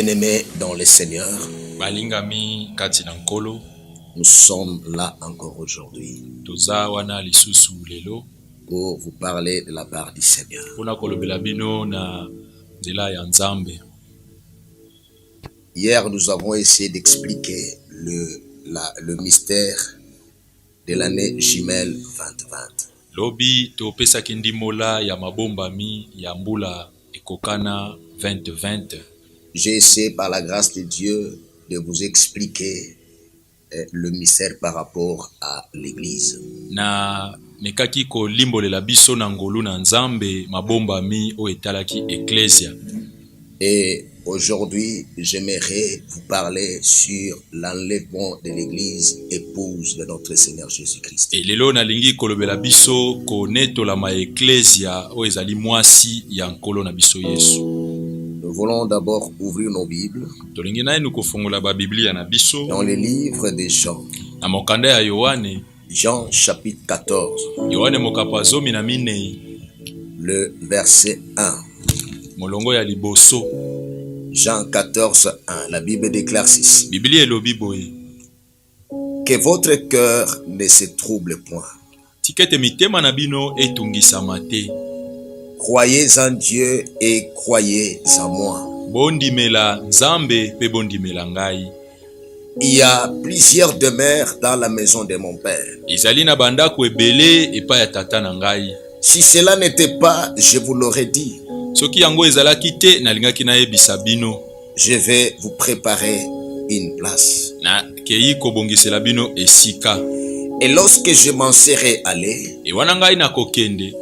Bien-aimés dans le Seigneur, balingami kati na nkolo, nous sommes là encore aujourd'hui toza wana lisusu lelo pour vous parler de la part du Seigneur. pona kolobela bino na nzela ya Nzambe. Hier, nous avons essayé d'expliquer le mystère de l'année jumelle 2020. Lobi topesaki ndimola ya mabombami ya mbula ekokana 2020. J'ai essayé par la grâce de Dieu de vous expliquer le mystère par rapport à l'Église. Na mekaki ko limbolela biso na ngolu na Nzambe mabombami o etalaki Ecclesia. Et aujourd'hui, j'aimerais vous parler sur l'enlèvement de l'Église, épouse de notre Seigneur Jésus-Christ. Et lelo nalingi kolobela biso ko netola ma Ecclesia o ezali mwasi ya nkolo na biso Yesu. Nous voulons d'abord ouvrir nos Bibles Tolingi na enu kofungola ba Biblia na biso dans le livre de Jean. na mokanda ya Yohane, Jean chapitre 14, Yohane mokapa zomi na minei, le verset 1. molongo ya liboso. Jean 14, 1. La Bible déclare ceci. Biblia elobi boye: Que votre cœur ne se trouble point. tikete mitema na bino etungisama te. Croyez en Dieu et croyez en moi. Bondimela Nzambe pe bondimela ngai. Il y a plusieurs demeures dans la maison de mon Père. Izali na bandako ebele epai ya tata na ngai. Si cela n'était pas, je vous l'aurais dit. Soki yango ezalaki te nalingaki nayebisa bino. Je vais vous préparer une place. Na kei kobongisela bino esika. Et lorsque je m'en serai allé E wana ngai nakokende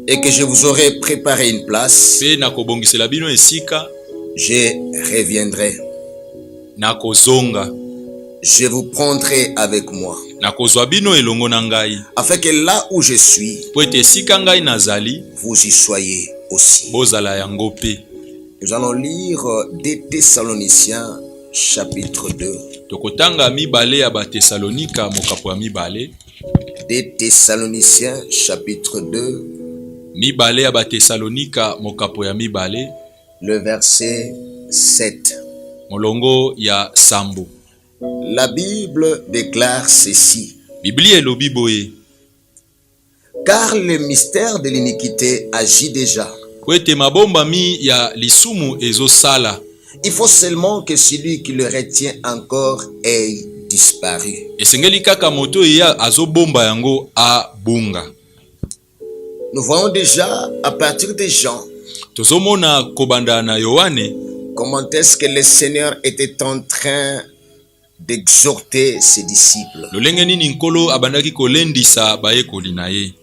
et que je vous aurai préparé une place, pe nakobongisela bino esika, je reviendrai. nakozonga Je vous prendrai avec moi, nakozwa bino elongo na ngai, afin que là où je suis, po ete esika ngai nazali vous y soyez aussi. bozala yango pe. Nous allons lire 2 Thessaloniciens chapitre 2. Tokotanga mibale ya Batesalonika mokapo ya mibale. 2 Thessaloniciens chapitre 2, Mibale ya Batesalonika mokapo ya mibale, le verset 7. molongo ya sambo. La Bible déclare ceci. Biblia elobi boye: Car le mystère de l'iniquité agit déjà. po ete mabombami ya lisumu ezosala, Il faut seulement que celui qui le retient encore ait disparu. esengeli kaka moto ya azobomba yango abunga. Nous voyons déjà à partir de Jean Tozomona kobanda na Yohane comment est-ce que le Seigneur était en train d'exhorter ses disciples. lolenge nini nkolo abandaki kolendisa bayekoli na ye.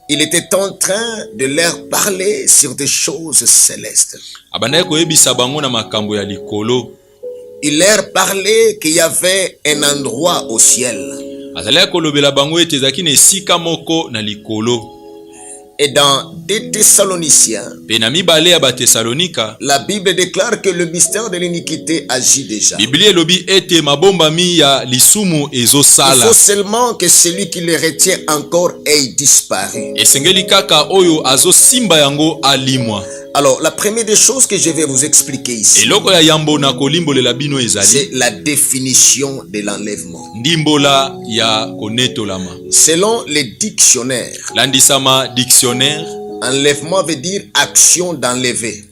Il était en train de leur parler sur des choses célestes. Abandaki koyebisa bango na makambo ya likolo. Il leur parlait qu'il y avait un endroit au ciel. Azalaki kolobela bango ete ezalaki na esika moko na likolo. Et dans 2 Thessaloniciens, Pe na mibale ya Batesalonika, la Bible déclare que le mystère de l'iniquité agit déjà. Biblia elobi ete mabombami ya lisumu Il ezosala. faut seulement que celui qui le retient encore ait disparu. Esengeli kaka oyo azosimba yango alimwa. Alors, la première des choses que je vais vous expliquer ici, Eloko ya yambo na kolimbolela bino ezali c'est la définition de l'enlèvement. ndimbola ya konetolama. Selon les dictionnaires, Landisama dictionnaire, enlèvement veut dire action d'enlever.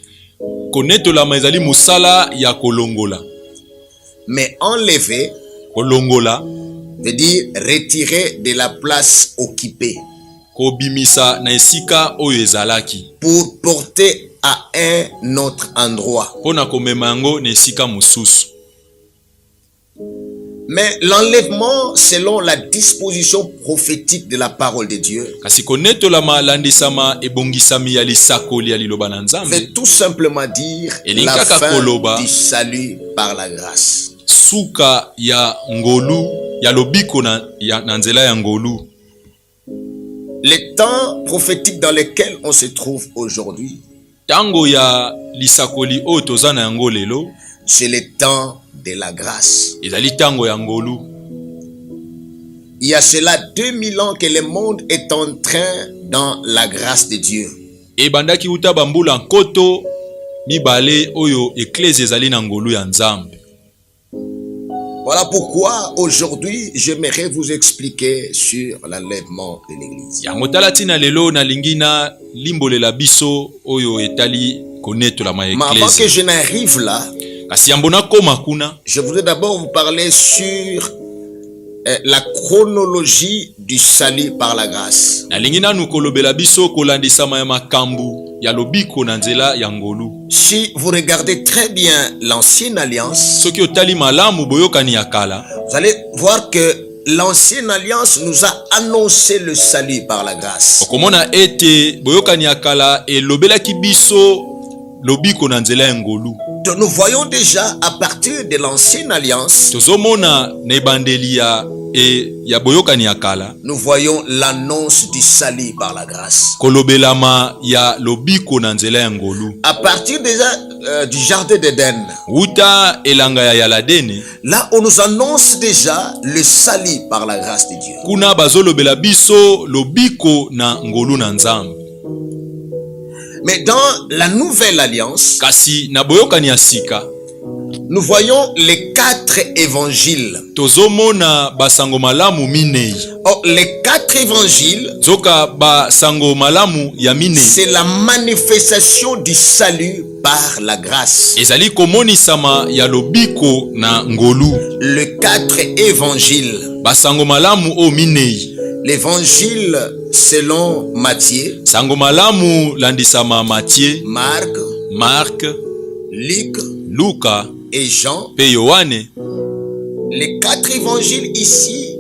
konetolama ezali musala ya kolongola. Mais enlever Kolongola, veut dire retirer de la place occupée kobimisa na esika oyo ezalaki pour porter à un autre endroit. pona komema yango na esika mosusu. Mais l'enlèvement, selon la disposition prophétique de la parole de Dieu, Kasi konetolama landisama ebongisami ya lisakoli ya liloba na Nzambe, veut tout simplement dire Elinka la fin kakoloba. du salut par la grâce. suka ya ngolu ya lobiko na nzela ya ngolu. Les temps prophétiques dans lesquels on se trouve aujourd'hui, Tango ya lisakoli oyo toza na yango lelo, c'est le temps de la grâce. ezali tango ya ngolu. Il y a cela 2000 ans que le monde est en train dans la grâce de Dieu. Ebandaki uta bambula nkoto mibale oyo eklezia ezali na ngolu ya Nzambe. Voilà pourquoi aujourd'hui j'aimerais vous expliquer sur l'enlèvement de l'église. Yango tala tina lelo nalingi na limbolela biso oyo etali konetola ma Mais avant eklezia. que je n'arrive là, Kasi yambo nakoma kuna, je voudrais d'abord vous parler sur la chronologie du salut par la grâce. nalingi nanu kolobela biso kolandisama ya makambu ya lobiko na nzela ya ngolu. Si vous regardez très bien l'ancienne alliance, Soki otali malamu boyokani ya kala, vous allez voir que l'ancienne alliance nous a annoncé le salut par la grâce. okomona ete boyokani ya kala elobelaki biso lobiko na nzela ya ngolu. Donc nous voyons déjà à partir de l'ancienne alliance, Tozomona na ebandeli ya boyokani ya kala, nous voyons l'annonce du salut par la grâce. kolobelama ya lobiko na nzela ya ngolu. À partir déjà du jardin d'Éden, Uta elanga ya Yaladene, là on nous annonce déjà le salut par la grâce de Dieu. kuna bazolobela biso lobiko na ngolu na Nzambe. Mais dans la nouvelle alliance, Kasi na boyokani ya sika, nous voyons les 4 évangiles. tozomona basango malamu minei. Or, les 4 évangiles, Zoka basango malamu ya minei c'est la manifestation du salut par la grâce. ezali komonisama ya lobiko na ngolu. Les 4 évangiles. Basango malamu o minei. L'évangile selon Matthieu, Sango malamu landisama Matthieu, Marc, Marc, Luc Luka et Jean. pe Yohane. Les 4 évangiles ici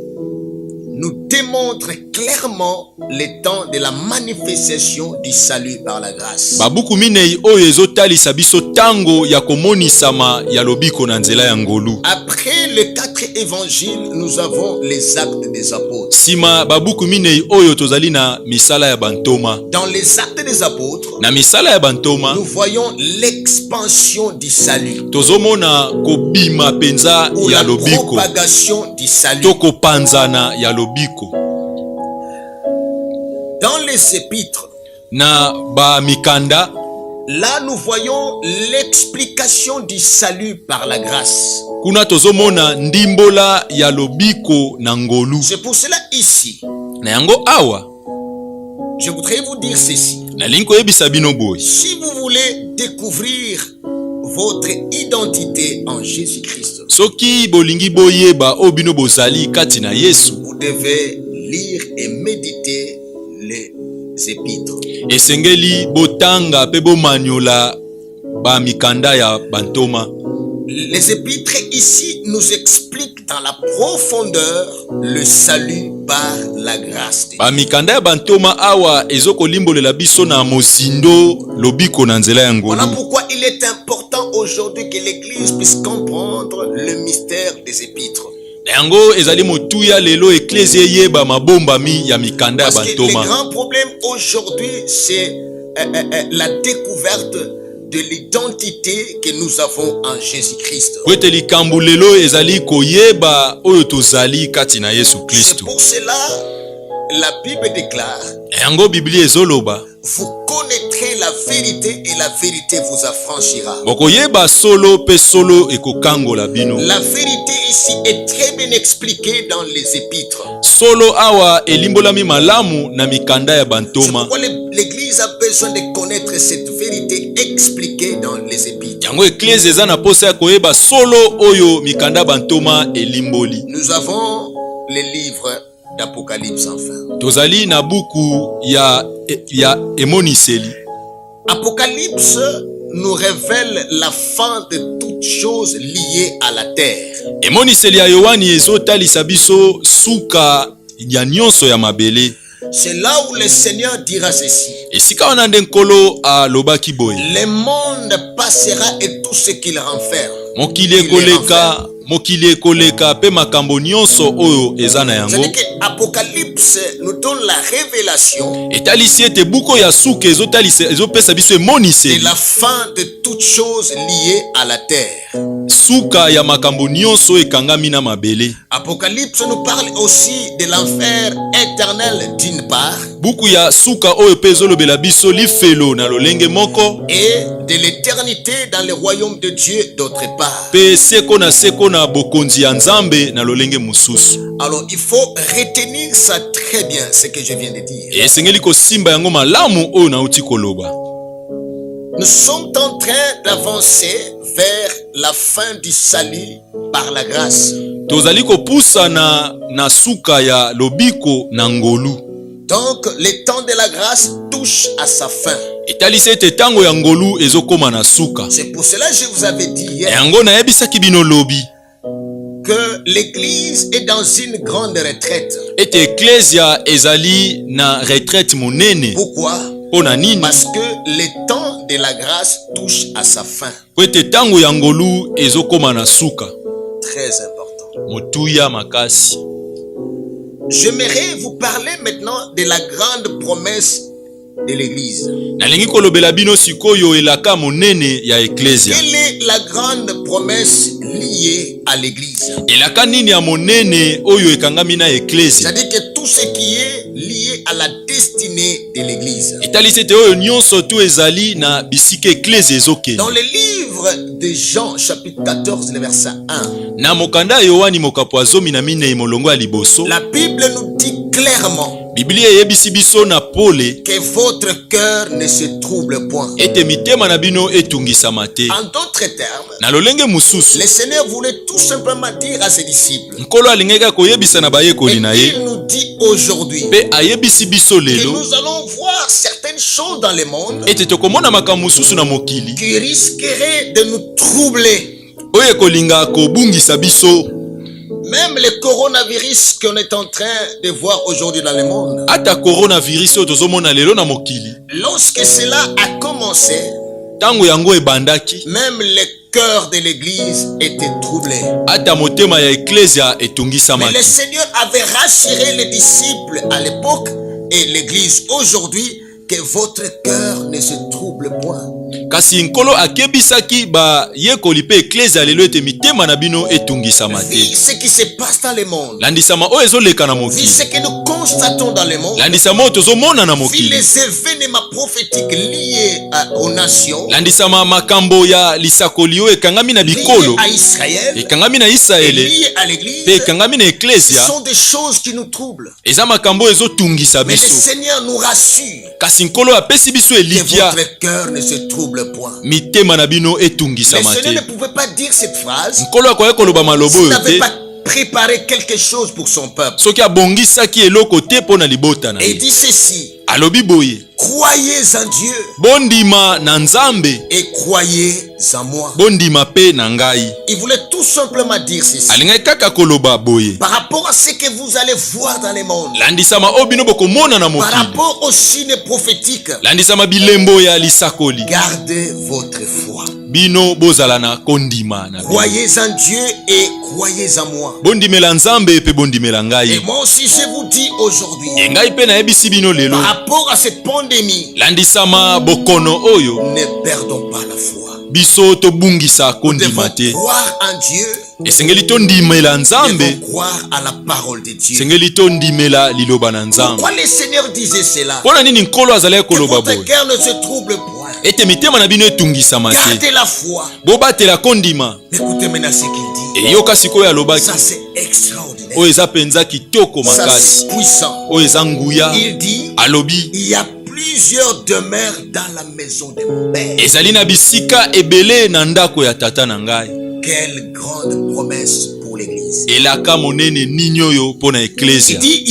nous démontrent clairement le temps de la manifestation du salut par la grâce. Babuku minei oyo ezotalisa biso tango ya komonisama ya lobiko na nzela ya ngolu. Après les 4 évangiles, nous avons les actes des apôtres. Sima babuku minei oyo tozali na misala ya bantoma. Dans les actes des apôtres, Na misala ya bantoma nous voyons l'expansion du salut tozomona kobima penza ou ya la lobiko propagation du salut. to kopanzana ya lobiko. Dans les épîtres, Na ba mikanda là nous voyons l'explication du salut par la grâce. kuna tozomona ndimbola ya lobiko na ngolu. C'est pour cela ici, Na yango awa je voudrais vous dire ceci. nalingi koyebisa bino boye. Si vous voulez découvrir votre identité en Jésus-Christ, Soki bolingi boyeba o bino bozali kati na Yesu, vous devez lire et méditer les épîtres. esengeli botanga pe bomanyola ba mikanda ya bantoma. Les épîtres ici nous expliquent dans la profondeur le salut par la grâce de Dieu. Ba mikanda ya bantoma awa ezokolimbolela biso na mozindo lobiko na nzela ya Voilà ngolu. pourquoi il est important aujourd'hui que l'Église puisse comprendre le mystère des épîtres. Na yango ezali motuya lelo eklezia yeba mabombami ya mikanda ya Parce que le bantoma. grand problème aujourd'hui, c'est la découverte de l'identité que nous avons en Jésus-Christ. Po ete likambo lelo ezali koyeba oyo tozali kati na Yesu C'est Kristo. pour cela la Bible déclare: Na yango Biblia ezoloba vous connaîtrez la vérité et la vérité vous affranchira. bokoyeba solo pe solo ekokangola bino. La vérité ici est très bien expliquée dans les épîtres. Solo awa elimbolami malamu na mikanda ya C'est bantoma. pourquoi l'Église a besoin de connaître cette vérité expliquée dans les épîtres. Yango ekleze eza na posa ya koyeba solo oyo mikanda ya bantoma elimboli. Nous avons les livres d'Apocalypse enfin. Tozali na buku ya emoniseli. Apocalypse nous révèle la fin de toutes choses liées à la terre. Emoniseli ya Yohani ezotalisa biso suka ya nyonso ya mabele. C'est là où le Seigneur dira ceci: Esika wana nde nkolo alobaki boye. le monde passera et tout ce qu'il renferme. Mokili ekoleka pe makambo nyonso oyo eza na yango. C'est-à-dire que Apocalypse nous donne la révélation Etalisi ete buko ya suka ezopesa biso de emoniseli la fin de toutes choses liées à la terre. suka ya makambo nyonso ekangami na mabele. Apocalypse nous parle aussi de l'enfer éternel d'une part. Buku ya suka oyo pe ezolobela biso lifelo na lolenge moko. Et de l'éternité dans le royaume de Dieu d'autre part. Pe seko na bokonzi ya Nzambe na lolenge mususu. Alors il faut retenir ça très bien, ce que je viens de dire. Esengeli ko simba yango malamu oyo nauti koloba. Nous sommes en train d'avancer vers la fin du salut par la grâce. Tozali ko pusa na suka ya lobiko na ngolu. Donc le temps de la grâce touche à sa fin. Etalise te tango ya ngolu ezokoma na suka. C'est pour cela que je vous avais dit hier yango na yebisaki bino lobi que l'église est dans une grande retraite. Ete ecclesia ezali na retraite monene. Pourquoi? Pona nini? Parce que le temps de la grâce touche à sa fin. Po ete tango ya ngolu ezokoma na suka. Très important. Motuya makasi. J'aimerais vous parler maintenant de la grande promesse de l'église. Nalingi kolobela bino sikoyo elaka monene ya ecclesia. Quelle est la grande promesse liée à l'église? Elaka nini ya monene oyo ekangami na ecclesia? C'est-à-dire que tout ce qui est lié à la destinée de l'église. Etalise te oyo nyonso tu ezali na bisika ecclesia ezoke. Dans le livre de Jean chapitre 14 le verset 1. Na mokanda Yohani mokapo azomi na minei molongo ya liboso. La Bible nous dit clairement Biblia eyebisi biso na pole que votre cœur ne se trouble point. ete mitema na bino etungisama te. En d'autres termes, Na lolenge mususu le Seigneur voulait tout simplement dire à ses disciples. nkolo alingeka koyebisa na bayekoli Et na ye il nous dit aujourd'hui pe ayebisi biso que lelo nous allons voir certaines choses dans le monde ete tokomona makambo mususu na mokili qui risqueraient de nous troubler. oyo ekolinga kobungisa biso. Même le coronavirus qu'on est en train de voir aujourd'hui dans le monde. Ata coronavirus oyo tozomona lelo na mokili Lorsque cela a commencé, tango yango ebandaki même le cœur de l'église était troublé. ata motema ya ecclesia Mais etungisamaki. le Seigneur avait rassuré les disciples à l'époque et l'église aujourd'hui que votre cœur ne se trouble point. Kasi nkolo akebisaki bayekoli pe ecclesia lelo ete mitema na bino etungisama te. Vu ce qui se passe dans le monde, Landisama oyo ezoleka na vu mokili, ce que nous constatons dans le monde, landisama oyo tozomona na vu mokili, les événements prophétiques liés aux nations, landisama makambo ya lisakoli oyo ekangami na liés bikolo, à Israël ekangami na et Israele liés à l'église, pe ekangami na ecclesia, sont des choses qui nous troublent. eza makambo oyo ezotungisa Mais le biso. Seigneur nous rassure Kasi nkolo apesi biso que elikya votre cœur ne se trouble point. mitema na bino Le etungisama Seigneur ne te. pouvait pas dire cette phrase Nkolo akoki koloba maloba s'il oyo n'avait te pas préparé quelque chose pour son peuple. soki abongisaki eloko te mpo na libota na Et il ye. dit ceci: Alobi boye, croyez en Dieu bondima na Nzambe, et croyez en moi. bondima pe na ngai. Il voulait tout simplement dire ceci Alingaki kaka koloba boye, par rapport à ce que vous allez voir dans le monde, landisama oyo bino bokomona na par mokili, rapport au signe prophétique. landisama bilembo ya lisakoli, Gardez votre foi. bino bozala na kondima na bino. Croyez en Dieu et croyez en moi. Bondimela Nzambe pe bondimela Et ngai. moi aussi je vous dis aujourd'hui, Ngai pe nayebisi bino lelo, par rapport à cette pandémie, landisama bokono oyo ne perdons pas la foi. biso tobungisa Nous kondima devons te. croire en Dieu, Esengeli tondimela nous Nzambe, devons croire à la parole de Dieu. esengeli tondimela liloba na Nzambe. Pourquoi le Seigneur disait cela? Mpona nini nkolo azalaki Que koloba votre boye cœur ne se trouble point. ete mitema na bino etungisama te. Gardez la foi. Bobatela kondima. Écoutez maintenant ce qu'il dit. Eyoka sikoyo alobaki Ça c'est extraordinaire. oyo eza penza kitoko Ça makasi, c'est puissant. oyo eza nguya. Il dit, Alobi il y a plusieurs demeures dans la maison de mon père. ezali na bisika ebele na ndako ya tata na ngai. Quelle grande promesse pour l'église. Elaka monene nini oyo mpo na Il ecclesia. dit,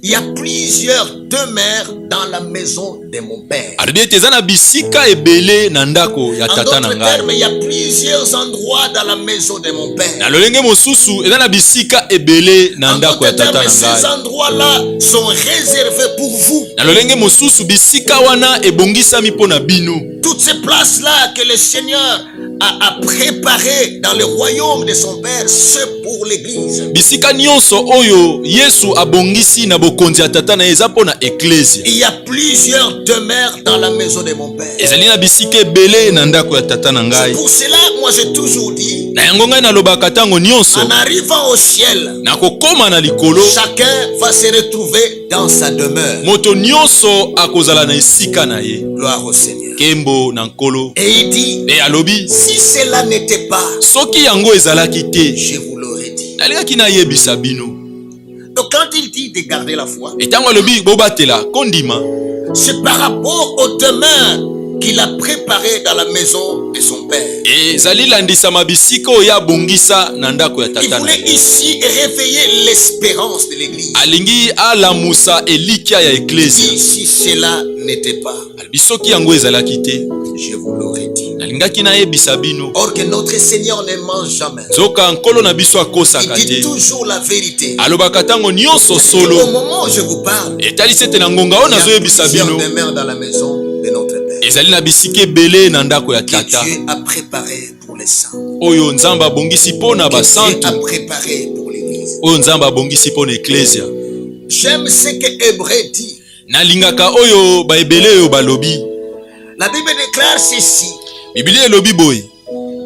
il y a plusieurs demeures dans la maison de mon père. Alobi ete eza na bisika ebele na ndako ya En tata na d'autres ngai. termes, il y a plusieurs endroits dans la maison de mon père. Na lolenge mosusu eza na bisika ebele na En ndako ya d'autres tata termes, na ces ngai. endroits-là sont réservés pour vous. Na lolenge mosusu bisika wana ebongisami mpo na bino. Toutes ces places-là que le Seigneur a préparées dans le royaume de son Père, c'est pour l'église. Bisika nyonso oyo Yesu abongisi na bokonzi ya tata na ye eza mpo na ecclesia. Il y a plusieurs demeures dans la maison de mon père. Ezali na bisika ebele na ndako ya tata na ngai. Pour cela, moi j'ai toujours dit, Na yango ngai nalobaka ntango nyonso en arrivant au ciel, na kokoma na likolo, chacun va se retrouver dans sa demeure. moto nyonso akozala na esika na ye. Gloire au Seigneur. Kembo na nkolo. Et il dit, E alobi, si cela n'était pas, soki yango ezalaki te, je vous l'aurais dit. nalingaki nayebisa bino. Donc quand il dit de garder la foi, E ntango alobi bobatela kondima, c'est par rapport aux demeures qu'il a préparées dans la maison de son père. ezali landisama bisika oyo abongisa na ndako ya Il tata na voulait ye. ici réveiller l'espérance de l'église. Alingi alamusa elikia ya Il ecclesia. dit, si cela n'était pas, Alobi soki yango ezalaki te, je vous l'aurais dit. nalingaki nayebisa bino. Or que notre Seigneur ne ment jamais. Zoka nkolo na biso Il akosaka dit te. toujours la vérité. Alobaka ntango nyonso Au solo. moment où je vous parle, Etalisi ete na ngonga oyo il y a nazoyebisa plusieurs bino. demeures dans la maison de notre Père Ezali na bisika ebele na ndako ya que tata Dieu a préparé pour les saints. oyo nzambe abongisi mpo na Que Dieu basantu, a préparé pour l'église. oyo nzambe abongisi mpo na eklesia. J'aime ce que Hébreu dit. Nalingaka oyo baebele oyo balobi. La Bible déclare ceci, Biblia elobi boye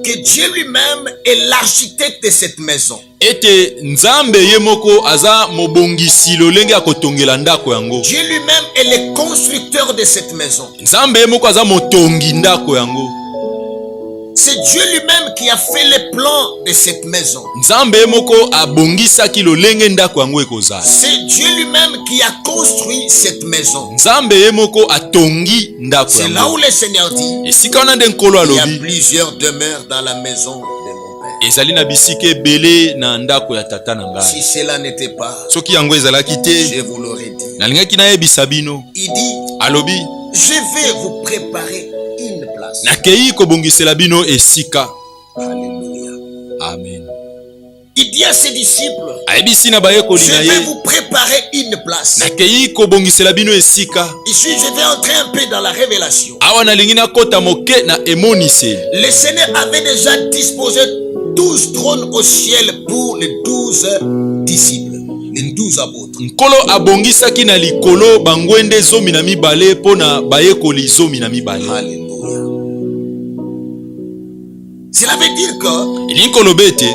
que Dieu lui-même est l'architecte de cette maison. ete nzambe ye moko aza mobongisi lolenge ya kotongela ndako yango. Dieu lui-même est le constructeur de cette maison. Nzambe ye moko aza motongi ndako yango. C'est Dieu lui-même qui a fait les plans de cette maison. Nzambe ye moko abongisaki lolenge ndako yango ekozala. C'est Dieu lui-même qui a construit cette maison. Nzambe ye moko atongi ndako C'est là yango. où le Seigneur dit, Esika wana nde nkolo il y a alobi plusieurs demeures dans la maison de mon Père. ezali na bisika ebele na ndako ya tata na ngai. Si cela n'était pas, Soki yango ezalaki te, je vous l'aurais dit. nalingaki nayebisa bino. Il dit, Alobi je vais vous préparer une place. nakei kobongisela bino esika. Alléluia. Amen. Il dit à ses disciples, Ayebisi na bayekoli je na vais ye, vous préparer une place. nakei kobongisela bino esika. Ici, je vais entrer un peu dans la révélation. Awa nalingi nakota moke na emoniseli. Le Seigneur avait déjà disposé 12 trônes au ciel pour les 12 disciples, les 12 apôtres. Nkolo abongisaki na likolo bangwende 12 mpo na bayekoli 12. Alléluia. Cela veut dire que Elingi koloba ete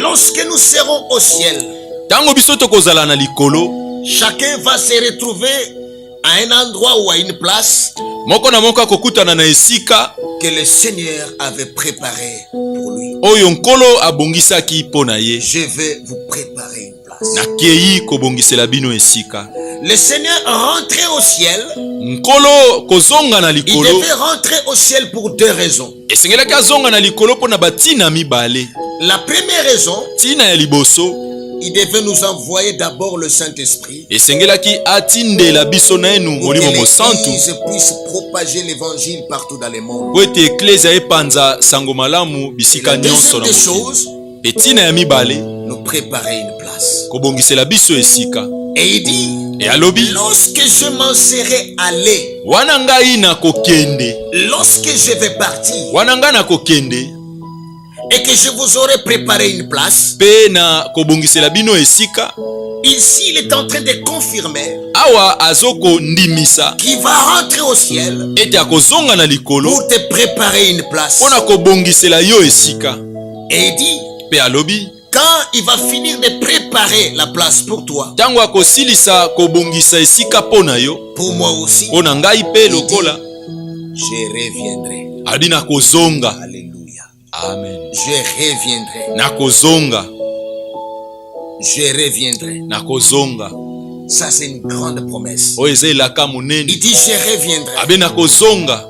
lorsque nous serons au ciel, ntango biso tokozala na likolo, chacun va se retrouver à un endroit ou à une place moko na moko akokutana na esika que le Seigneur avait préparé pour lui. oyo nkolo abongisaki mpo na ye. Je vais vous préparer une place. Nakei kobongisela bino esika. Le Seigneur rentrait au ciel. Nkolo kozonga na Il likolo, devait rentrer au ciel pour deux raisons. esengelaki azonga na likolo mpo na batina mibale. La première raison, Tina ya liboso, il devait nous envoyer d'abord le Saint-Esprit esengelaki atindela biso na enu pour que molimo mosantu l'Église puisse propager l'évangile partout dans le monde. po ete eklesia epanza sango malamu Et bisika la nyonso deuxième na des mokili. choses, Etina ya mibale, nous préparer une place. kobongisela biso esika. Et il dit, E alobi, lorsque je m'en serai allé, wana ngai nakokende, lorsque je vais partir wana ngai nakokende, et que je vous aurai préparé une place, mpe na kobongisela bino esika. ici il est en train de confirmer Awa azoko ndimisa qu'il va rentrer au ciel ete akozonga na likolo pour te préparer une place. mpo na kobongisela yo esika. Et il dit, Mpe alobi, quand il va finir de préparer la place pour toi, ntango akosilisa kobongisa esika mpo na yo, pour moi aussi, mpo na ngai mpe lokola, je reviendrai. adi nakozonga. Alléluia. Amen. Je reviendrai. Nakozonga, Je reviendrai. nakozonga. Ça, c'est une grande promesse. Oyo eza elaka Il monene. dit, je reviendrai. Abe nakozonga.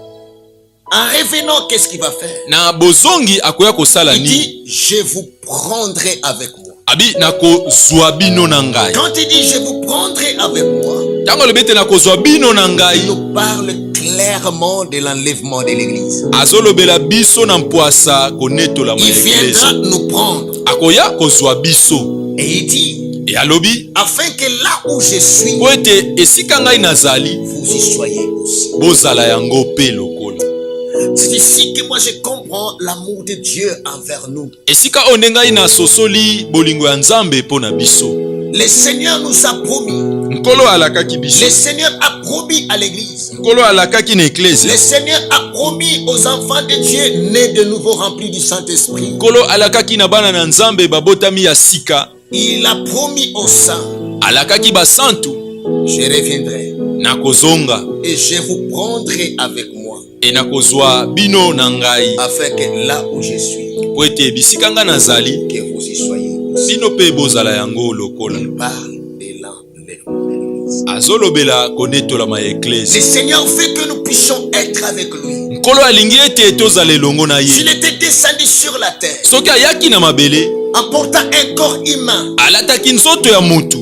En revenant, qu'est-ce qu'il va faire? Na bozongi akoya kosala Il ni. dit, je vous prendrai avec moi. Abi nakozwa bino na ngai. Quand il dit, je vous prendrai avec moi, Ntango alobi ete nakozwa bino na il ngai, nous parle clairement de l'enlèvement de l'église. azolobela biso na mpwasa konetolama Il ya viendra eklesi. nous prendre. Akoya kozwa biso. Et il dit, E alobi, afin que là où je suis, po ete esika ngai nazali, vous y soyez aussi. bozala yango mpe lokola. C'est ici que moi je comprends l'amour de Dieu envers nous. Esika oyo nde ngai nasosoli bolingo ya Nzambe mpo na biso. Le Seigneur nous a promis Nkolo alakaki biso. Le Seigneur a promis à l'église. Nkolo alakaki na ecclesia. Le Seigneur a promis aux enfants de Dieu nés de nouveau remplis du Saint-Esprit. Nkolo alakaki na bana na Nzambe babotami ya sika. Il a promis aux saints. Alakaki ba santu. Je reviendrai. Na kozonga. Et je vous prendrai avec moi. Et na kozwa bino na ngai. Afin que là où je suis. Po ete bisika nga nazali. Que vous y soyez. Bino pe bozala yango lokola. Il parle de l'enlèvement de l'église. Azolobela konetola ma ecclesia. Le Seigneur veut que nous puissions être avec lui. Nkolo alingi ete tozala elongo na ye. S'il était descendu sur la terre. Soki ayaki na mabele. En portant un corps humain. Alataki nzoto ya mutu.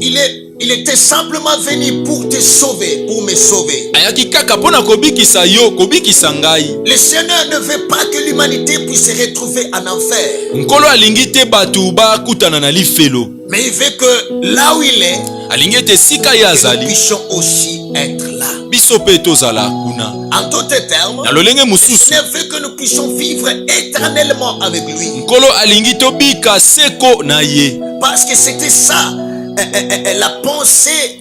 Il était simplement venu pour te sauver, pour me sauver. Ayaki kaka pona kobikisa yo, kobikisa ngai. Le Seigneur ne veut pas que l'humanité puisse se retrouver en enfer. Nkolo alingi te batu bakutana na lifelo. Mais il veut que là où il est, alingi ete sika ye azali, nous puissions aussi être là. Biso pe tozala kuna. En d'autres termes, na lolenge le mususu. Seigneur veut que nous puissions vivre éternellement avec lui. Nkolo alingi tobika seko na ye. Parce que c'était ça la pensée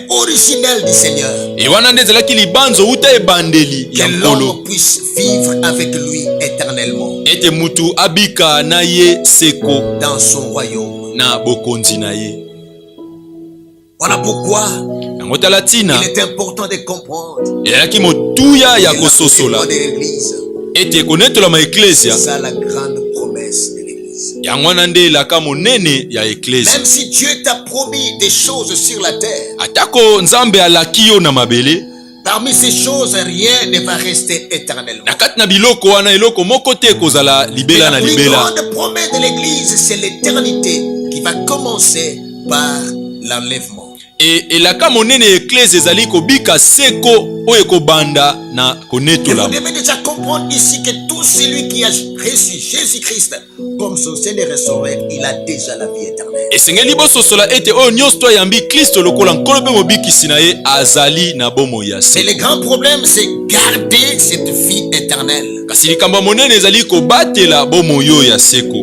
originelle du Seigneur. Et wana nde ezalaki libanzo uta ebandeli ya que Nkolo. l'homme puisse vivre avec lui éternellement. Ete mutu abika na ye seko dans son royaume. na bokonzi na ye. Voilà pourquoi Nango tala tina. il est important de comprendre. Ezalaki motuya ya kososola. Ete konetola ma ecclesia. C'est ça la grande promesse de l'église. Yango wana nde elaka monene ya ecclesia. Même si Dieu t'a promis des choses sur la terre. Atako Nzambe alaki yo na mabele. Parmi ces choses, rien ne va rester éternellement. Nakati na biloko wana eloko moko te kozala libela na libela. La plus grande promesse de l'église, c'est l'éternité qui va commencer par l'enlèvement. Et elaka monene ecclesia ezali kobika seko oyo kobanda na konetola. Vous devez déjà comprendre ici que tout celui qui a reçu Jésus-Christ comme son Seigneur et Sauveur, il a déjà la vie éternelle. Esengeli bososola ete oyo nyonso to yambi Kristo lokola nkolo pe mobikisi na ye azali na bomo ya Mais seko. le grand problème, c'est garder cette vie éternelle. Kasi likambo monene ezali kobatela bomo yo ya seko.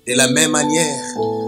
De la même manière,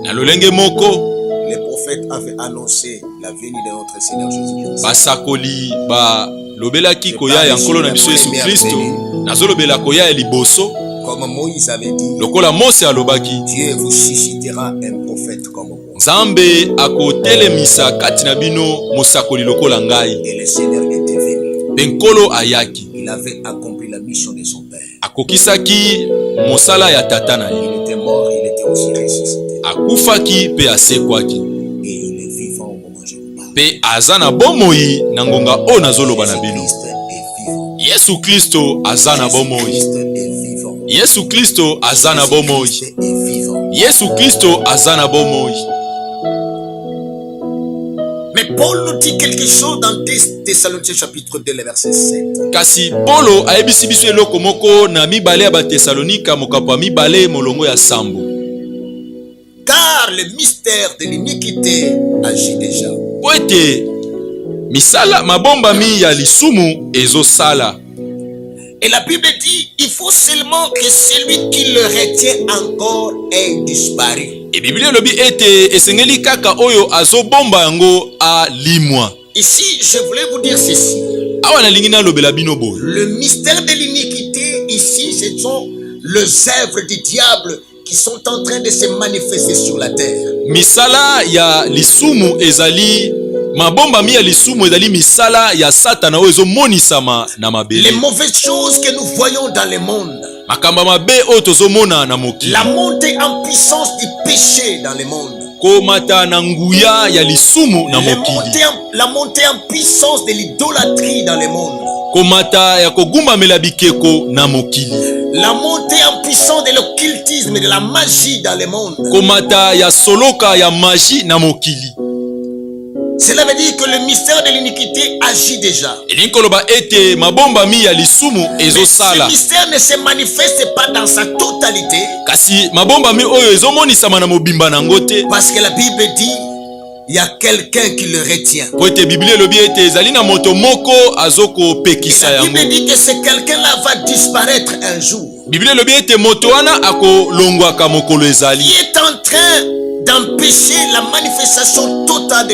Na lolenge moko les prophètes avaient annoncé la venue de notre Seigneur Jésus-Christ. basakoli ba lobelaki koya ya nkolo na biso Yesu Kristo. Nazolobela koya ya liboso. Comme Moïse avait dit, Lokola Mose alobaki, Dieu vous suscitera un prophète comme moi. Nzambe akotelemisa kati na bino mosakoli lokola ngai. Et le Seigneur était venu. Pe nkolo ayaki. Il avait accompli la mission de son Père. Akokisaki mosala ya tata na ye. Il était mort, il était aussi ressuscité. Akufaki pe asekwaki. Et il est vivant au moment où je vous parle. Pe aza na bomoi na ngonga o nazoloba na bino. Jésus-Christ est vivant. Yesu Kristo aza na bomoi. Jésus-Christ est vivant. Yesu Kristo aza na bomoi. Jésus-Christ est vivant. Yesu Kristo aza na bomoi. Mais Paul nous dit quelque chose dans Thessaloniciens chapitre 2, le verset 7. Kasi Polo ayebisi biso eloko moko na mibale ya Batesalonika mokapo ya mibale molongo ya sambo. Car le mystère de l'iniquité agit déjà. Po ete misala mabombami ya lisumu ezosala. Et la Bible dit, il faut seulement que celui qui le retient encore ait disparu. Et Biblia lobi ete esengeli kaka oyo azobomba yango alimwa. Ici, je voulais vous dire ceci. Awa nalingi nalobela bino boye. Le mystère de l'iniquité, ici, ce sont les œuvres du diable qui sont en train de se manifester sur la terre. Misala ya lisumu ezali mabombami ya lisumu ezali misala ya satana oyo ezomonisama na Les mabele. mauvaises choses que nous voyons dans le monde. Makamba mabe oyo tozomona na mokili. La montée en puissance du péché dans le monde. Komata na nguya ya lisumu na mokili. La montée en puissance de l'idolâtrie dans le monde. Komata ya kogumbamela bikeko na mokili. La montée en puissance de l'occultisme et de la magie dans le monde. Komata ya soloka ya magie na mokili. Cela veut dire que le mystère de l'iniquité agit déjà. Elinkoloba ete mabombami ya lisumu Mais ezosala. ce mystère ne se manifeste pas dans sa totalité. Kasi mabombami oyo ezomonisama na mobimba nango te. Parce que la Bible dit, il y a quelqu'un qui le retient. Po ete Biblia elobi ete ezali na moto moko Et azokopekisa la yango. Bible dit que ce quelqu'un-là va disparaître un jour. Biblia elobi ete moto wana akolongwaka mokolo Il ezali. est en train d'empêcher la manifestation totale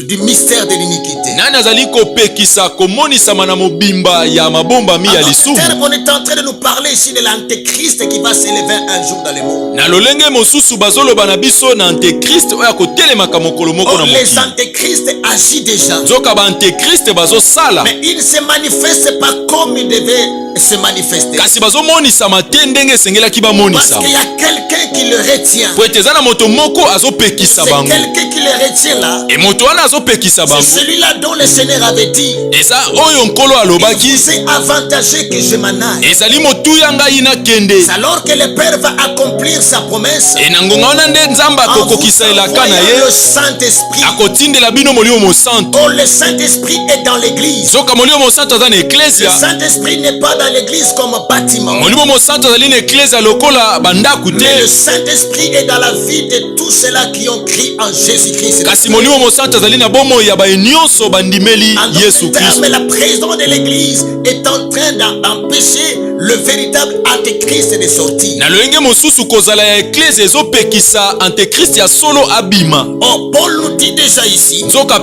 du mystère de l'iniquité. Nani azali kopekisa komonisa mana mobimba ya mabomba mi ya lisumu. On est en train de nous parler ici de l'antéchrist qui va s'élever un jour dans le monde. Na lolenge mosusu bazoloba na biso na antéchrist oya kotelemaka mokolo moko na mokili. Les antéchrists agissent déjà. Nzoka ba antéchrist bazosala. Mais ils ne se manifestent pas comme ils devaient se manifester. Kasi bazomonisa mate ndenge esengelaki bamonisa. Parce qu'il y a quelqu'un qui le retient. Po ete eza na moto moko azopekisa bango. C'est quelqu'un qui le retient là. Et moto wana azopekisa bango. C'est celui-là dont le Seigneur avait dit. Eza oyo nkolo alobaki. C'est avantageux que je m'en aille. Ezali motuya ngai na kende. Alors que le Père va accomplir sa promesse. Et na ngonga wana nde nzambe akokokisa elaka na ye. Le Saint-Esprit. Akotindela bino molimo mosantu. Oh, le Saint-Esprit est dans l'église. Zoka molimo mosantu aza na Le eklesia. Saint-Esprit n'est pas dans l'église comme bâtiment. Molimo mosantu azali na eklesia lokola bandaku te. Mais le Saint-Esprit est dans la vie de tous ceux-là qui ont crié en Jésus-Christ. Kasi molimo mosantu azali na bomo ya ba nyonso bandimeli Yesu Christ. Mais la présidence de l'église est en train d'empêcher le véritable antéchrist de sortir. Na loenge mosusu kozala ya eklesia ezopekisa antéchrist ya solo abima. Oh, Paul nous dit déjà ici. Nzoka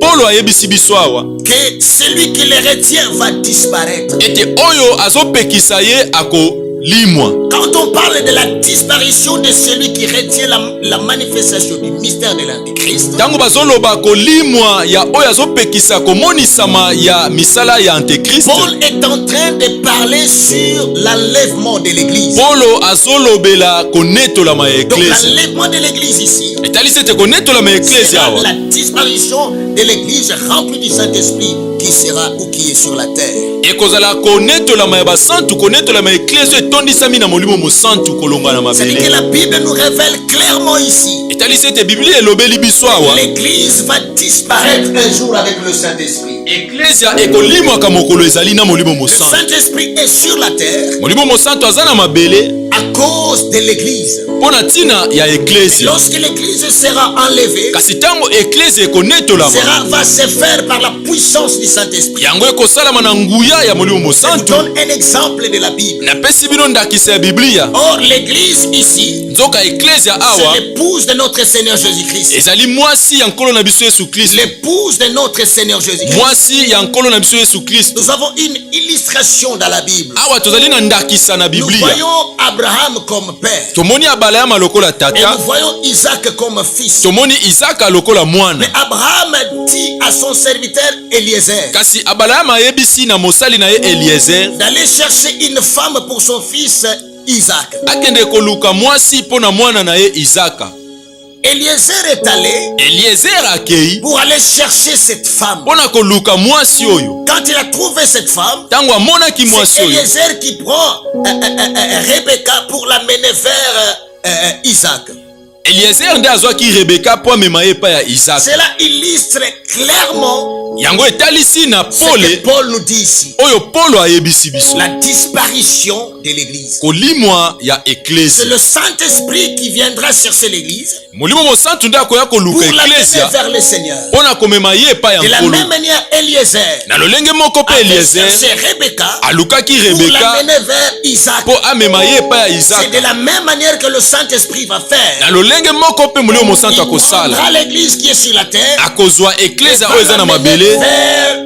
Paulo ayebisi biso awa que celui qui le retient va disparaître. ete oyo azopekisa ye akolimwa. Quand on parle de la disparition de celui qui retient la manifestation du mystère de l'antéchrist, tango bazoloba kolimwa ya oyo azopekisa komonisama ya misala ya antéchrist, Paul est en train de parler sur l'enlèvement de l'église. Paulo azolobela konetolama ya Donc eklesia. l'enlèvement de l'église ici, Etalisi ete konetolama ya eklesia c'est awa la disparition de l'église remplie du Saint-Esprit qui sera ou qui est sur la terre. ekozala konetolama ya basantu, konetolama ya eklesia etondisami na molimo mosantu kolonga na C'est que mabele. la Bible nous révèle clairement ici. Etalisi ete biblia elobeli biso awa L'église va disparaître un jour avec le Saint-Esprit. eklesia ekolimwaka mokolo ezali na molimo Le mosantu. Saint-Esprit est sur la terre Molimo mosantu aza na mabele à cause de l'église. mpo na ntina ya eklesia. Lorsque l'église sera enlevée, Kasi ntango eklesia ekonetolama, va se faire par la puissance du Saint-Esprit. yango ekosalama na nguya ya molimo Je vous mosantu. donne un exemple de la Bible. Napesi bino ndakisa ya biblia. Or, l'église ici, Nzoka eklesia c'est awa l'épouse de notre Seigneur Jésus-Christ. ezali mwasi ya nkolo na biso Yesu Kristo. L'épouse de notre Seigneur Jésus-Christ. Mwasi ya nkolo na biso Yesu Kristo. Nous avons une illustration dans la Bible. Awa tozali na ndakisa na Nous biblia. voyons Abraham comme père. Tomoni Abalama lokola Et tata. nous voyons Isaac comme fils. Tomoni Isaka lokola mwana. Mais Abraham dit à son serviteur Eliezer Kasi Abalama ayebisi na mosali na ye Eliezer d'aller chercher une femme pour son fils Isaac. akende koluka mwasi mpo na mwana na ye Isaka. Eliezer est allé Eliezer akei pour aller chercher cette femme. mpo na koluka mwasi oyo. Quand il a trouvé cette femme, Ntango amonaki mwasi c'est oyo, Eliezer qui prend Rebecca pour l'amener vers Isaac. Eliezer nde azwaki Rebeka mpo amema ye epai ya Isaka. Cela illustre clairement Yango etalisi na ce que pole Paul nous dit ici. oyo Paulo ayebisi biso. La disparition de l'église. Kolimwa ya C'est eklesia. le Saint-Esprit qui viendra chercher l'église Molimo mosantu nde akoya pour koluka l'amener eklesia vers le Seigneur. mpo na komema ye epai ya De la nkolo. même manière, Eliezer Na lolenge moko mpe avait Eliezer cherché Rebecca alukaki pour Rebeka l'amener vers Isaac. mpo amema ye epai ya C'est Isaka. de la même manière que le Saint-Esprit va faire. Na lolenge moko mpe molimo mosantu Il akosala prendra l'église qui est sur la terre akozwa eklesia oyo va eza na l'amener mabele vers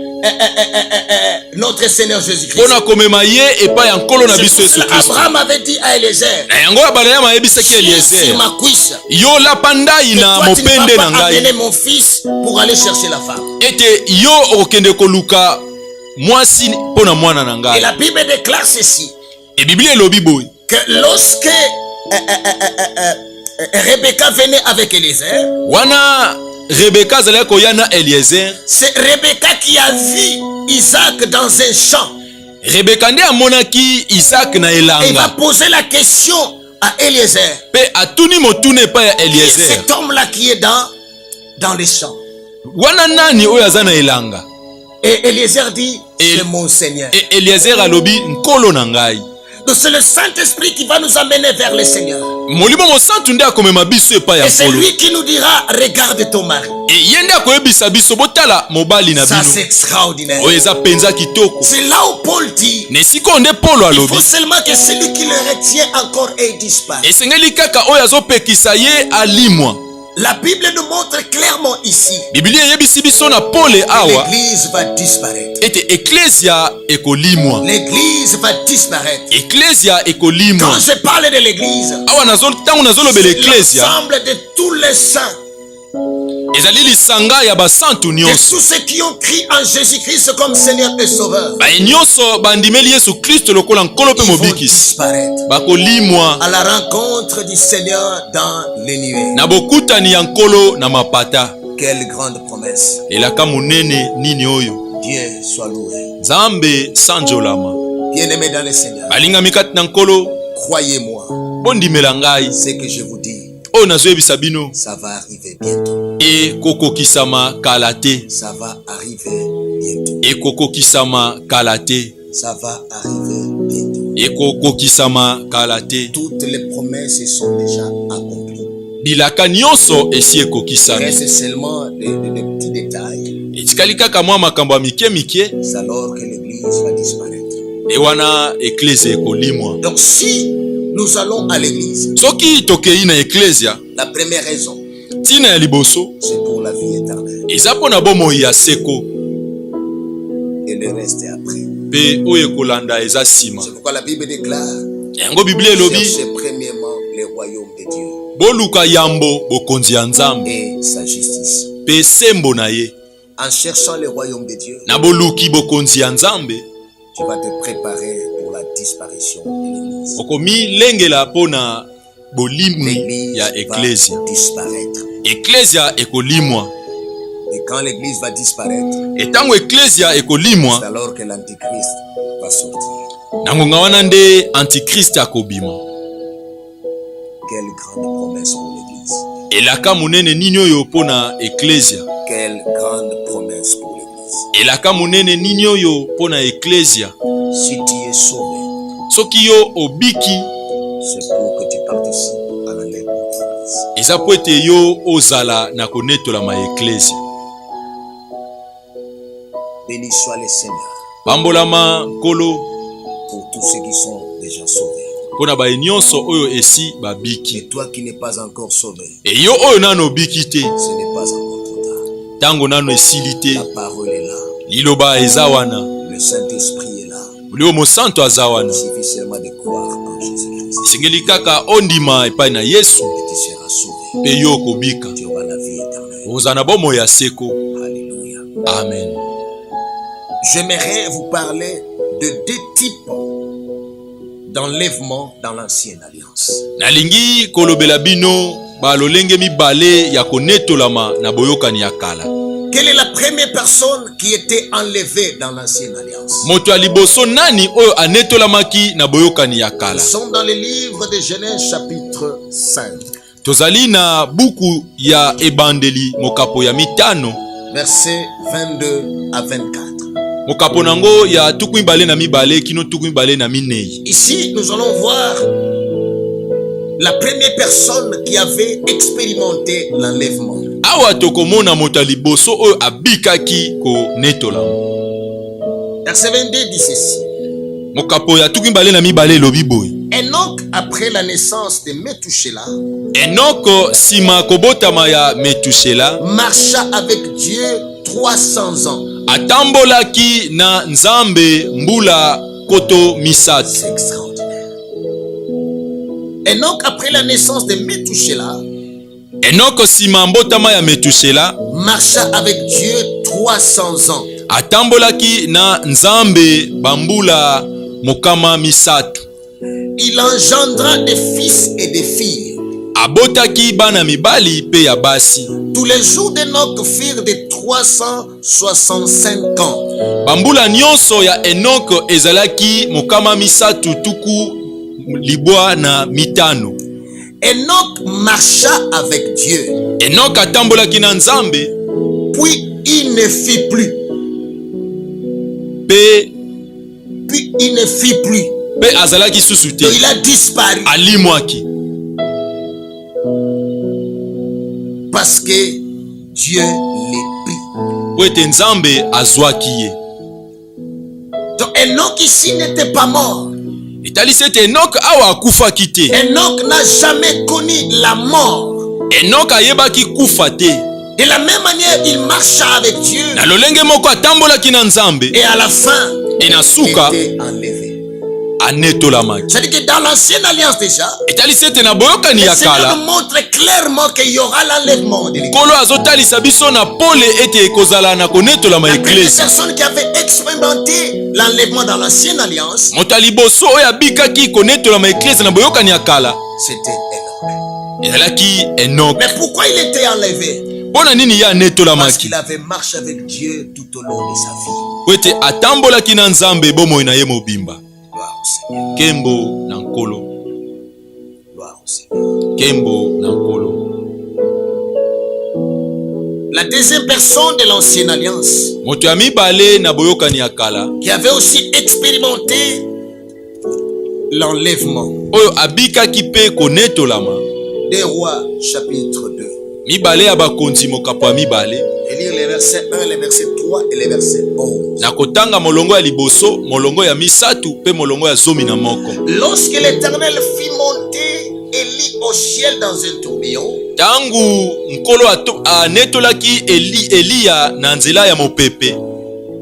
notre Seigneur Jésus-Christ. mpo na komema ye epai ya nkolo na C'est biso pour Yesu cela Kristo. Abraham avait dit à Eliezer, Na yango Abalama ayebisaki sur Eliezer, ma cuisse, yo lapa ndai et na toi tu ne mopende vas na pas amener ngai mon fils pour aller chercher la femme. ete yo okokende koluka mwasi mpo na mwana na Et ngai. la Bible déclare ceci, E Biblia elobi boye que lorsque Rebecca venait avec Eliezer, wana Rebeka azalaki koya na Eliezer, c'est Rebecca qui a vu Isaac dans un champ. Rebeka nde amonaki Isaac na Et il va elanga poser la question à Eliezer. mpe atuni motuna epai ya Qui est Eliezer, cet homme-là qui est dans les champs? wana nani oyo aza na elanga? Et Eliezer dit, Et- c'est mon Seigneur. E Eliezer alobi nkolo na ngai. Donc c'est le Saint-Esprit qui va nous amener vers le Seigneur. Molimo mosantu nde akomema biso epai ya Et c'est nkolo. lui qui nous dira, regarde ton mari. Et yende akoyebisa biso botala mobali na Ça bino. c'est extraordinaire. Oyo eza penza kitoko. C'est là où Paul dit, Ne siko nde Paulo il alobi. faut seulement que celui qui le retient encore ait disparu. Esengeli kaka oyo azopekisa ye alimwa. La Bible nous montre clairement ici Biblia eyebisi biso na Pole que awa l'église va disparaître. ete eklesia ekolimwa. L'église va disparaître. Eklesia ekolimwa. Quand je parle de l'église, Awa ntango nazolobela eklesia l'ensemble de tous les saints, ezali lisanga ya basantu de nyonso. tous ceux qui ont crié en Jésus-Christ comme Seigneur et Sauveur, Baye nyonso bandimeli Yesu Kristo lokola nkolo mpe ils vont mobikisi. disparaître Bakolimwa à la rencontre du Seigneur dans les nuées. na bokutani ya nkolo na mapata. Quelle grande promesse. Elaka monene nini oyo. Dieu soit loué. Nzambe sanjolama. Bien-aimés dans le Seigneur, Balingami kati na nkolo croyez-moi, bondimela ngai. ce que je vous dis, Oyo nazoyebisa bino ça va arriver bientôt. ekokokisama kala te. Ça va arriver bientôt. Ekokokisama kala te. Ça va arriver bientôt. Ekokokisama kala te. Toutes les promesses sont déjà accomplies. Bilaka nyonso esi ekokisami. Reste seulement des petits détails. Etikali kaka mwa makambo ya mike mike. C'est alors que l'église va disparaître. Ewana eklesia ekolimwa. Donc si nous allons à l'église, Soki tokei na eklesia la première raison, tina ya liboso c'est pour la vie éternelle. eza mpo na bomoi ya seko Et le reste est après. mpe oyo ekolanda eza nsima. C'est pourquoi la Bible déclare, Yango Biblia elobi cherchez premièrement le royaume de Dieu boluka yambo bokonzi ya Nzambe et sa justice. mpe sembo na ye. En cherchant le royaume de Dieu, Na boluki bokonzi ya Nzambe tu vas te préparer pour la disparition de l'église. okomilengela mpo na bolimwi L'église ya eklesia. va disparaître. Eklesia ekolimwa. Et quand l'église va disparaître, Etango eklesia c'est ekolimwa alors que l'antichrist va sortir. na ngonga wana nde antikriste akobima. Quelle grande promesse pour l'église. Elaka monene nini oyo mpo na eklesia. Quelle grande promesse pour l'église. Elaka monene nini oyo mpo na eklesia. Si tu es sauvé, Soki yo obiki c'est pour que tu participes à la lèvre de l'église. eza po ete yo ozala na konetolama eklesia. Béni soit le Seigneur Pambolama nkolo pour tous ceux qui sont déjà sauvés. mpo na baye nyonso oyo esi babiki. Et toi qui n'es pas encore sauvé, E yo oyo nano obiki te, ce n'est pas encore trop tard. ntango nano esili te. La parole est là. Liloba eza wana. Le Saint-Esprit est là. Molimo mosantu aza wana. Il suffit seulement de croire en Jésus-Christ. Esengeli kaka ondima epai na Yesu Et tu seras sauvé. mpe yo okobika. Tu auras la vie éternelle. Ozala na bomoi ya seko. Alléluia. Amen. J'aimerais vous parler de deux types d'enlèvement dans l'ancienne alliance. Nalingi kolobela bino balolenge mibale ya konetolama na boyokani ya kala. Quelle est la première personne qui était enlevée dans l'ancienne alliance? Moto ya liboso nani oyo anetolamaki na boyokani ya Nous kala? sommes dans le livre de Genèse chapitre 5, Tozali na buku ya ebandeli mokapo ya mitano, versets 22 à 24. mokapo nango ya tuku mibale na mibale kino tuku mibale na minei. Ici, nous allons voir la première personne qui avait expérimenté l'enlèvement. Awa tokomona moto ya liboso oyo abikaki konetolama. Verset 22 dit ceci. Mokapo ya tuku mibale na mibale elobi boye. Enoch, après la naissance de Methushélah, Enoko sima kobotama ya Metushela marcha avec Dieu 300 ans. atambolaki na Nzambe mbula koto misatu. C'est extraordinaire. Enoch, après la naissance de Methushélah, Enoko sima mbotama ya Metushela marcha avec Dieu 300 ans. atambolaki na Nzambe bambula mokama misatu. Il engendra des fils et des filles. Abotaki bana mibali pe ya basi. Tous les jours d'Enoch furent de 365 ans. Bambula nyonso ya Enoko ezalaki mokama misatu tuku libwa na mitano. Enoch marcha avec Dieu. Enoko atambolaki na Nzambe Puis il ne fit plus. pe Puis il ne fit plus. pe azalaki susu te. Il a disparu. Alimwaki Parce que Dieu les prit. po ete nzambe azwaki ye. Donc Enoch ici n'était pas mort. etalisi ete Enoch awa akufaki te. Enoch n'a jamais connu la mort. Enoch ayebaki kufa te. De la même manière, il marcha avec Dieu. Na lolenge moko atambolaki na nzambe. Et à la fin, Et na il suka était enlevé. anetolamaki. C'est-à-dire que dans l'ancienne alliance déjà, etalisi ete na boyokani le ya Seigneur kala nous montre clairement qu'il y aura l'enlèvement de l'Église. nkolo azotalisa biso na pole ete ekozala na konetolama La première eklesi. personne qui avait expérimenté l'enlèvement dans l'ancienne alliance, moto ya liboso oyo abikaki konetolama eklesi na boyokani ya kala c'était Enoch. ezalaki Enoch. Mais pourquoi il était enlevé? mpona nini ye Parce anetolamaki? qu'il avait marché avec Dieu tout au long de sa vie. po ete atambolaki na nzambe bomoi na ye mobimba. Gloire au Seigneur. Kembo na nkolo, Gloire au Seigneur. kembo na nkolo. La deuxième personne de l'ancienne alliance, moto ya mibale na boyokani ya kala qui avait aussi expérimenté l'enlèvement. oyo abikaki mpe konetolama. Des Rois, chapitre 2. mibale ya bakonzi mokapo ya mibale. Et lire les versets 1, les versets 3 et les versets 11. na kotanga molongo ya liboso, molongo ya misatu mpe molongo ya zomi na moko. Lorsque l'Éternel fit monter Élie au ciel dans un tourbillon, Tangu nkolo anetolaki Eliya na nzela ya mopepe,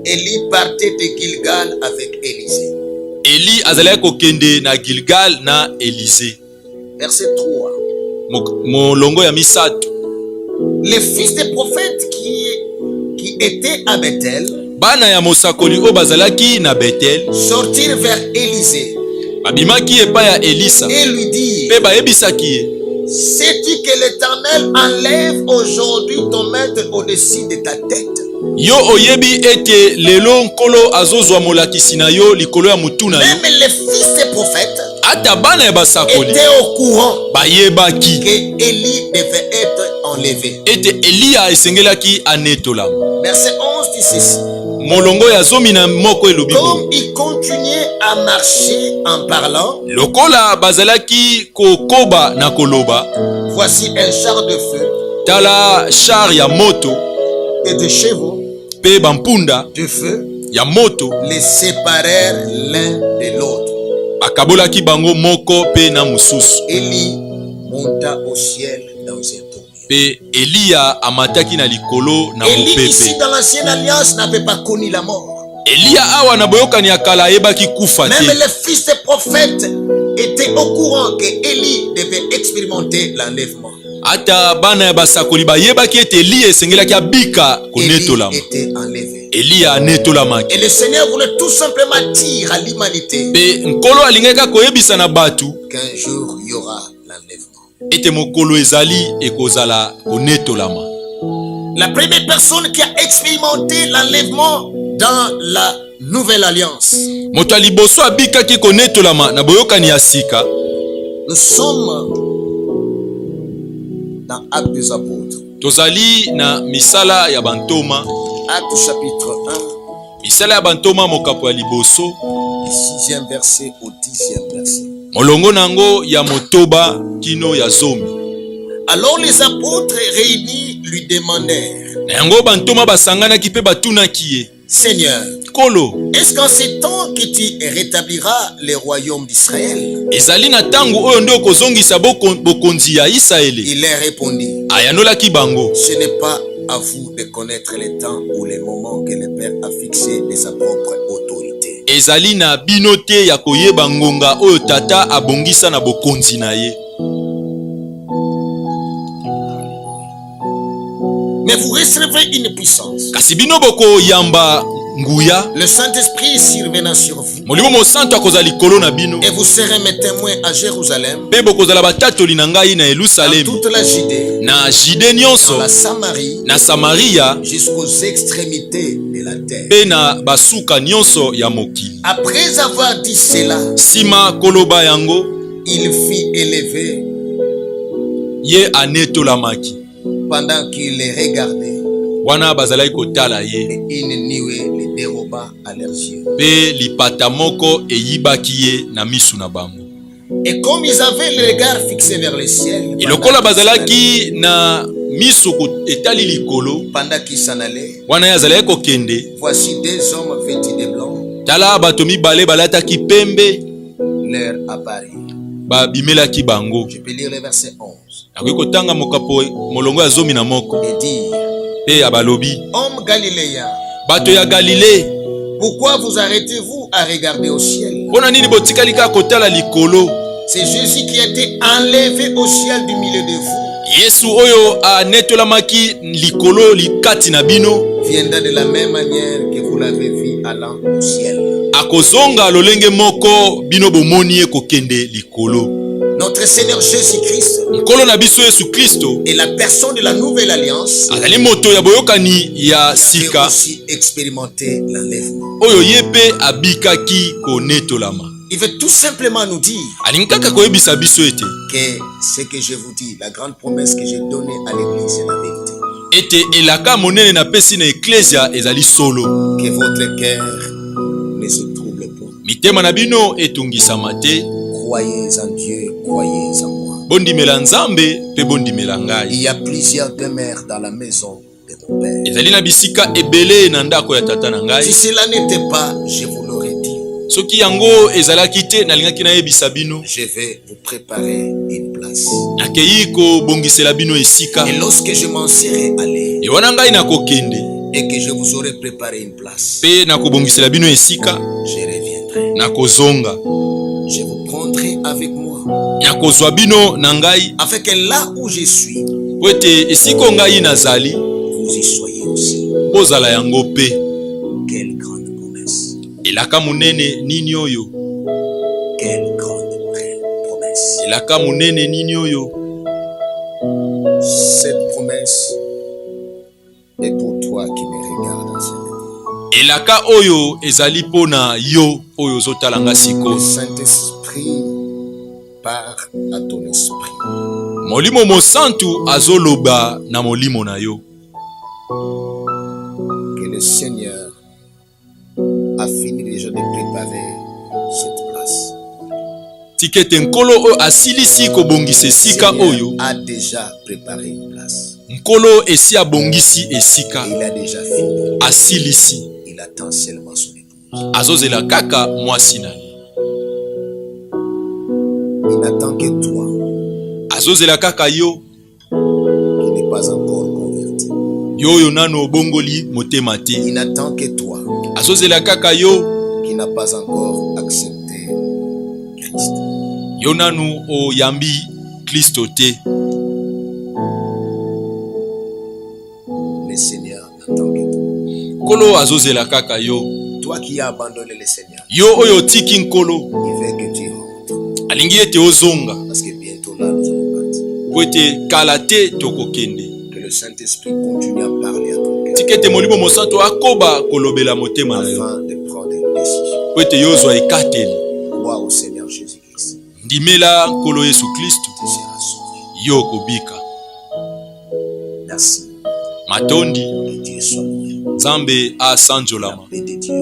Élie partait de Gilgal avec Élisée. Eli azalaki kokende na Gilgal na Elize. Verset 3. Molongo ya misatu. Les fils des prophètes qui étaient à Bethel Bana ya mosakoli oyo bazalaki na Betel sortirent vers Élisée babimaki epai ya Elisa et lui dirent: mpe bayebisaki ye, sais-tu que l'Éternel enlève aujourd'hui ton maître au-dessus de ta tête? yo oyebi ete lelo nkolo azozwa molakisi na yo likolo ya mutu na yo? Même les fils des prophètes Ata bana ya basakoli étaient au courant bayebaki que Élie devait être enlevé. ete Eliya esengelaki anetolama. Verset 11 dit ceci: Molongo ya zomi na moko elobi boye. comme il continuait à marcher en parlant, Lokola bazalaki kokoba na koloba, voici un char de feu tala char ya moto et de chevaux pe bampunda de feu ya moto les séparèrent l'un de l'autre. bakabolaki bango moko pe na mosusu. Élie monta au ciel dans un tourbillon. Pe Eliya amataki na likolo na Élie ici mopepe. dans l'ancienne alliance n'avait pas connu la mort. Eliya awa na boyokani ya kala ayebaki kufa Même te. les fils des prophètes étaient au courant que Élie devait expérimenter l'enlèvement. Ata bana ya basakoli bayebaki ete Eliya esengelaki abika Élie konetolama. était enlevé. Eliya anetolamaki. Et le Seigneur voulait tout simplement dire à l'humanité Pe nkolo alingaki koyebisa na batu qu'un jour il y aura l'enlèvement. ete mokolo ezali ekozala konetolama. La première personne qui a expérimenté l'enlèvement dans la nouvelle alliance, Moto ya liboso abikaki konetolama na boyokani ya sika. nous sommes dans Actes des Apôtres. Tozali na misala ya bantoma. Actes chapitre 1, Misala ya bantoma mokapo ya liboso, du 6e verset au 10e verset. molongo nango ya motoba kino ya zomi. Alors les apôtres réunis lui demandèrent: Na yango bantoma basanganaki mpe batunaki ye, Seigneur, Kolo, est-ce qu'en ces temps que tu rétabliras les royaumes d'Israël? ezali na tango oyo nde okozongisa bokonzi ya Israele? Il leur répondit: Ayanolaki bango, ce n'est pas à vous de connaître les temps ou les moments que le Père a fixé de sa propre autorité. ezali na bino te ya koyeba ngonga oyo tata abongisa na bokonzi na ye. Mais vous recevrez une puissance. Kasi bino bokoyamba nguya, Le Saint-Esprit survenant sur vous, molimo mosantu akozala likolo na bino, et vous serez mes témoins à Jérusalem, mpe bokozala batatoli na ngai na dans Yelusalemi, toute la Judée, na Jide dans nyonso, la Samarie, na Samaria, jusqu'aux extrémités de la terre. mpe na basuka nyonso ya mokili. Après avoir dit cela, Sima koloba yango, il fit élever ye anetolamaki. pendant qu'il les regardait, Wana bazalaki kotala ye, et une nuée les déroba à leurs yeux. mpe lipata moko eyibaki ye na misu na bango. Et comme ils avaient le regard fixé vers le ciel, Lokola bazalaki na miso etali likolo pendant qu'il s'en allait, wana yazala kokende. voici deux hommes vêtus de blanc Tala bato mibale balataki pembe leur apparut. babimelaki bango. Je peux lire le verset 11 Nakoki kotanga mokapo molongo ya 11 et dire: pe ya balobi, Hommes galiléens, bato ya Galilée, pourquoi vous arrêtez-vous à regarder au ciel? pona nini botikali kaka kotala likolo? C'est Jésus qui a été enlevé au ciel du milieu de vous. Yesu oyo anetolamaki likolo likati na bino Viendra de la même manière que vous l'avez vu allant au ciel. akozonga lolenge moko bino bomoni ye kokende likolo. Notre Seigneur Jésus-Christ Nkolo na biso Yesu Kristo est la personne de la nouvelle alliance azali moto ya boyokani ya qui a sika aussi expérimenté l'enlèvement. oyo ye mpe abikaki konetolama. Il veut tout simplement nous dire alingi kaka koyebisa biso ete que ce que je vous dis, la grande promesse que j'ai donnée à l'église, c'est la vérité. ete elaka monene napesi na eklesia ezali solo. Que votre cœur ne se trouble point. Mitema na bino etungisama te. Croyez en Dieu, croyez en moi. Bondimela Nzambe pe bondimela ngai. Il y a plusieurs demeures dans la maison de mon Père. Ezali na bisika ebele na ndako ya tata na ngai. Si cela n'était pas, je vous l'aurais dit. Soki yango ezalaki te nalingaki nayebisa bino. Je vais vous préparer une place. Nakei kobongisela bino esika. Et lorsque je m'en serai allé Ewana ngai nakokende et que je vous aurai préparé une place, pe nakobongisela bino esika, je reviendrai. nakozonga. Je vous prendrai avec moi, Nakozwa bino na ngai afin que là où je suis, po ete esika ngai nazali vous y soyez aussi. bozala yango pe. Quelle grande promesse. Elaka munene nini oyo? Quelle grande promesse. Elaka munene nini oyo? Cette promesse est pour toi qui me regardes en ce moment. Elaka oyo ezali pona yo oyo zotalanga siko. Le Saint-Esprit part à ton esprit. Molimo mosantu azoloba na molimo na yo. Que le Seigneur a fini déjà de préparer cette place. Tikete nkolo oyo asilisi kobongisa esika oyo. A déjà préparé une place. Nkolo esi abongisi esika. Il a déjà fini. Asilisi. Il attend seulement son épouse. Azozela kaka mwasi na ye. Il n'attend que toi Azozela kaka yo. qui n'es pas encore converti. Yo oyo nano obongoli motema te. Il n'attend que toi Azozela kaka yo. qui n'a pas encore accepté Christ. Yo nanu oyambi Kristo te. Le Seigneur n'attend que toi. Nkolo azozela kaka yo. Toi qui as abandonné le Seigneur, Yo oyo tiki nkolo. il veut que tu rentres. Alingi ete ozonga. Parce que bientôt là, nous allons partir. Po ete kala te tokokende. Que le Saint-Esprit continue à parler à ton cœur Tikete molimo mosantu akoba kolobela motema na yo. afin de prendre une décision. Po ete yozwa ekateli. Crois au Seigneur Jésus-Christ. Ndimela nkolo Yesu Kristu. Tu seras sauvé. Yo kobika. Merci. Matondi. Que Dieu soit loué. Nzambe La asanjolama. paix de Dieu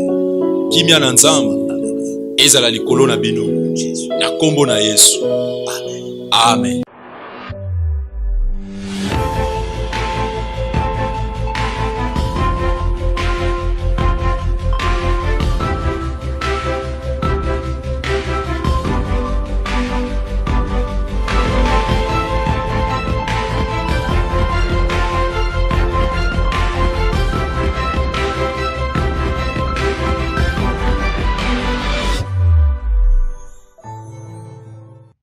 Kimia na Nzambe avec vous. ezala likolo na bino. Jésus. Na kombo na Yesu. Amen. Amen.